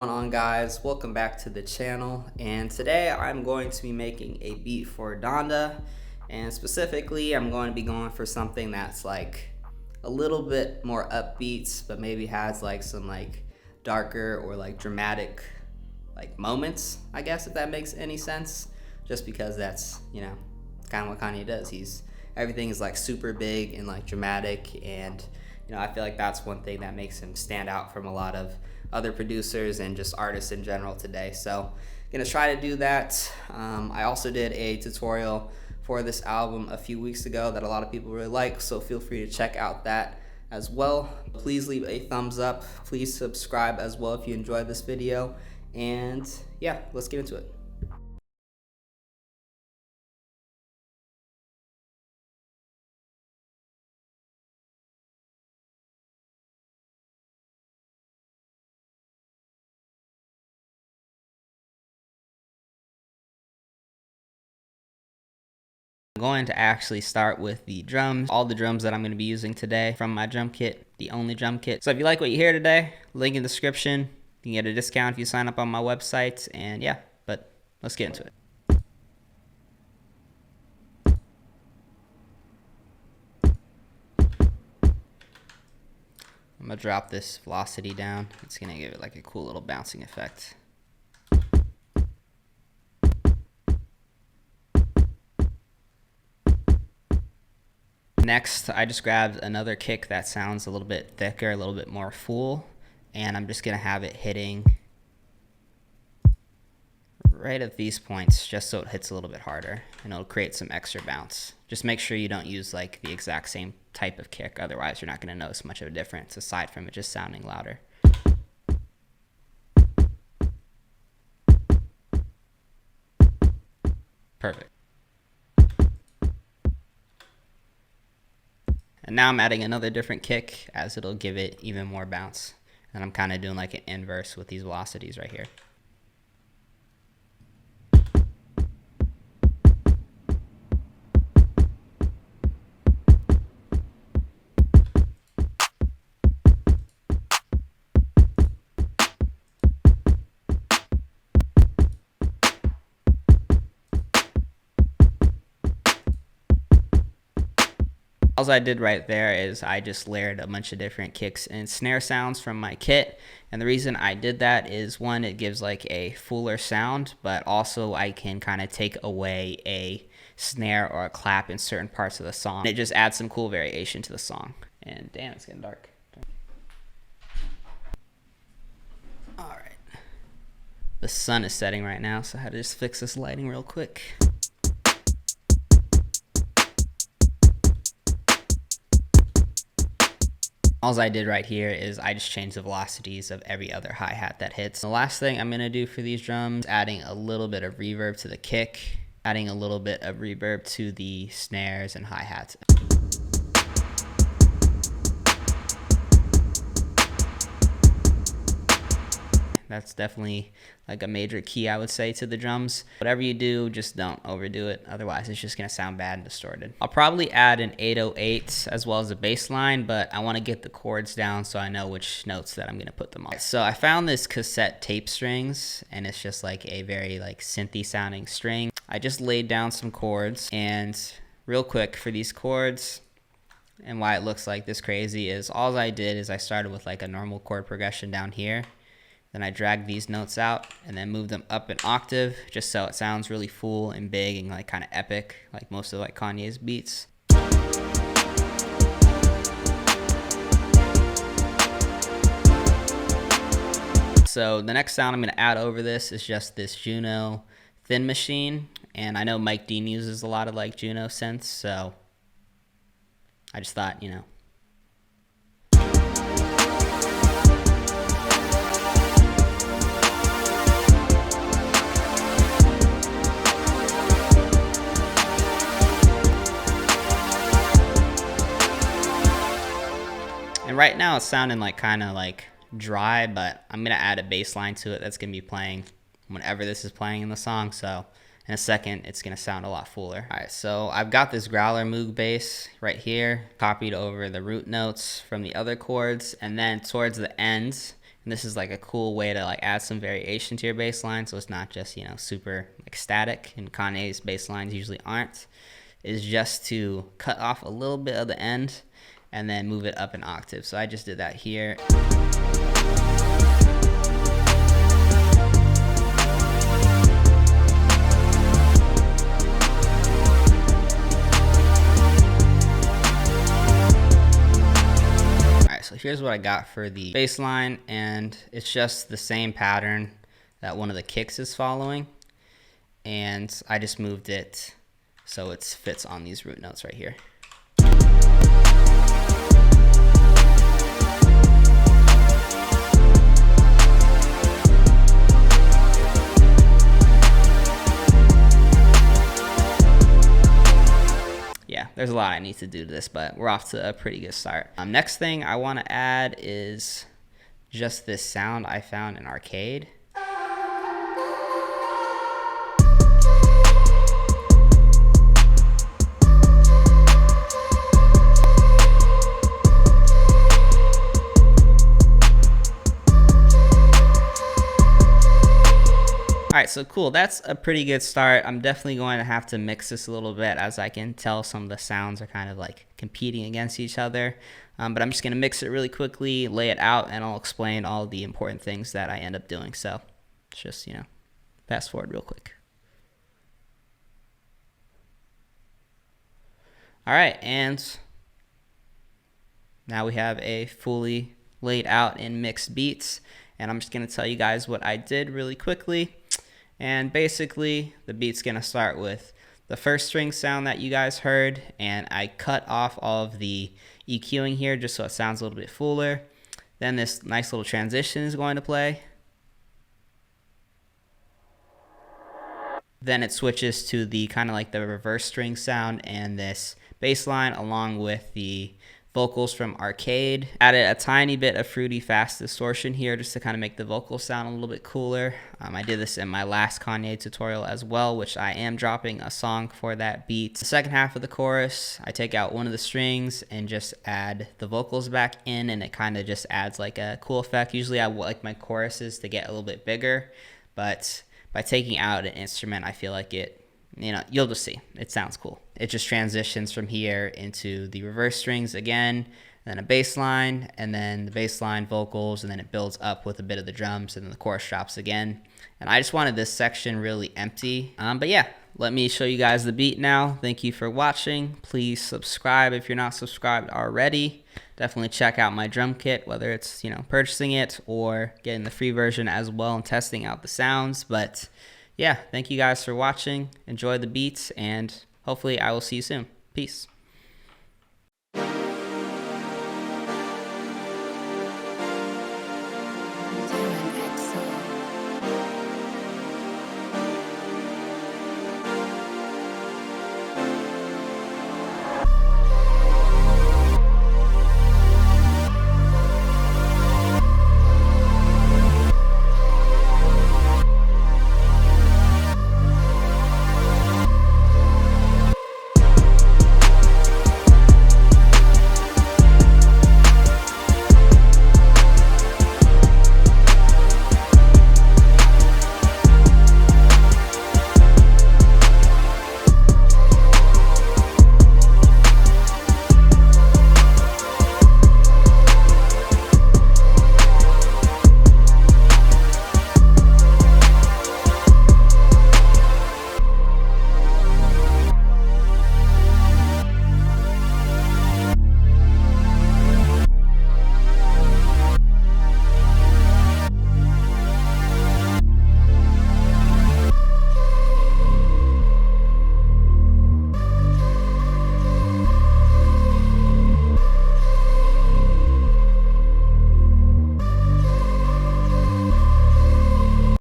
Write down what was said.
What's going on, guys? Welcome back to the channel, and today I'm going to be making a beat for Donda, and specifically I'm going to be going for something that's like a little bit more upbeat but maybe has like some like darker or like dramatic like moments, I guess, if that makes any sense, just because that's, kind of what Kanye does. He's everything is like super big and like dramatic, and I feel like that's one thing that makes him stand out from a lot of other producers and just artists in general today. So gonna try to do that. I also did a tutorial for this album a few weeks ago that a lot of people really like, so feel free to check out that as well. Please leave a thumbs up. Please subscribe as well if you enjoyed this video. And yeah, let's get into it. I'm going to actually start with the drums. All the drums that I'm going to be using today from my drum kit, the only drum kit. So if you like what you hear today, link in the description. You can get a discount if you sign up on my website. And yeah, but let's get into it. I'm going to drop this velocity down. It's going to give it like a cool little bouncing effect. Next, I just grabbed another kick that sounds a little bit thicker, a little bit more full, and I'm just going to have it hitting right at these points just so it hits a little bit harder, and it'll create some extra bounce. Just make sure you don't use like the exact same type of kick, otherwise you're not going to notice much of a difference aside from it just sounding louder. Perfect. And now I'm adding another different kick as it'll give it even more bounce. And I'm kind of doing like an inverse with these velocities right here. All I did right there is I just layered a bunch of different kicks and snare sounds from my kit. And the reason I did that is, one, it gives like a fuller sound, but also I can kind of take away a snare or a clap in certain parts of the song. It just adds some cool variation to the song. And damn, it's getting dark. All right. The sun is setting right now, so I had to just fix this lighting real quick. All I did right here is I just changed the velocities of every other hi-hat that hits. The last thing I'm going to do for these drums, adding a little bit of reverb to the kick, adding a little bit of reverb to the snares and hi-hats. That's definitely like a major key, I would say, to the drums. Whatever you do, just don't overdo it. Otherwise, it's just going to sound bad and distorted. I'll probably add an 808 as well as a bass line, but I want to get the chords down so I know which notes that I'm going to put them on. So I found this cassette tape strings, and it's just like a very like synthy sounding string. I just laid down some chords, and real quick for these chords, and why it looks like this crazy is all I did is I started with like a normal chord progression down here. Then I drag these notes out and then move them up an octave just so it sounds really full and big and like kind of epic, like most of like Kanye's beats. So the next sound I'm going to add over this is just this Juno Thin Machine, and I know Mike Dean uses a lot of like Juno synths, so I just thought, And right now it's sounding like kind of like dry, but I'm going to add a bass line to it that's going to be playing whenever this is playing in the song. So in a second, it's going to sound a lot fuller. All right, so I've got this growler Moog bass right here, copied over the root notes from the other chords, and then towards the ends, And this is like a cool way to like add some variation to your bass line, so it's not just, you know, super like static, and Kanye's bass lines usually aren't, is just to cut off a little bit of the end and then move it up an octave. So I just did that here. So here's what I got for the bass line, and it's just the same pattern that one of the kicks is following, and I just moved it so it fits on these root notes right here. There's a lot I need to do to this, but we're off to a pretty good start. Next thing I want to add is just this sound I found in Arcade. Alright, so cool, that's a pretty good start. I'm definitely going to have to mix this a little bit, as I can tell some of the sounds are kind of like competing against each other. But I'm just going to mix it really quickly, lay it out, and I'll explain all the important things that I end up doing. So just, you know, fast forward real quick. Alright, and now we have a fully laid out and mixed beats, and I'm just going to tell you guys what I did really quickly. And basically, the beat's gonna start with the first string sound that you guys heard, and I cut off all of the EQing here just so it sounds a little bit fuller. Then this nice little transition is going to play. Then it switches to the kind of like the reverse string sound and this bass line along with the vocals from Arcade. Added a tiny bit of fruity fast distortion here just to kind of make the vocals sound a little bit cooler. I did this in my last Kanye tutorial as well, which I am dropping a song for that beat. The second half of the chorus, I take out one of the strings and just add the vocals back in, and it kind of just adds like a cool effect. Usually I like my choruses to get a little bit bigger, but by taking out an instrument, I feel like it, you know, you'll just see, it sounds cool. It just transitions from here into the reverse strings again, and then a bass line, and then the bass line vocals, and then it builds up with a bit of the drums, and then the chorus drops again. And I just wanted this section really empty. But yeah, let me show you guys the beat now. Thank you for watching. Please subscribe if you're not subscribed already. Definitely check out my drum kit, whether it's, you know, purchasing it or getting the free version as well and testing out the sounds. But yeah, thank you guys for watching. Enjoy the beats, and hopefully I will see you soon. Peace.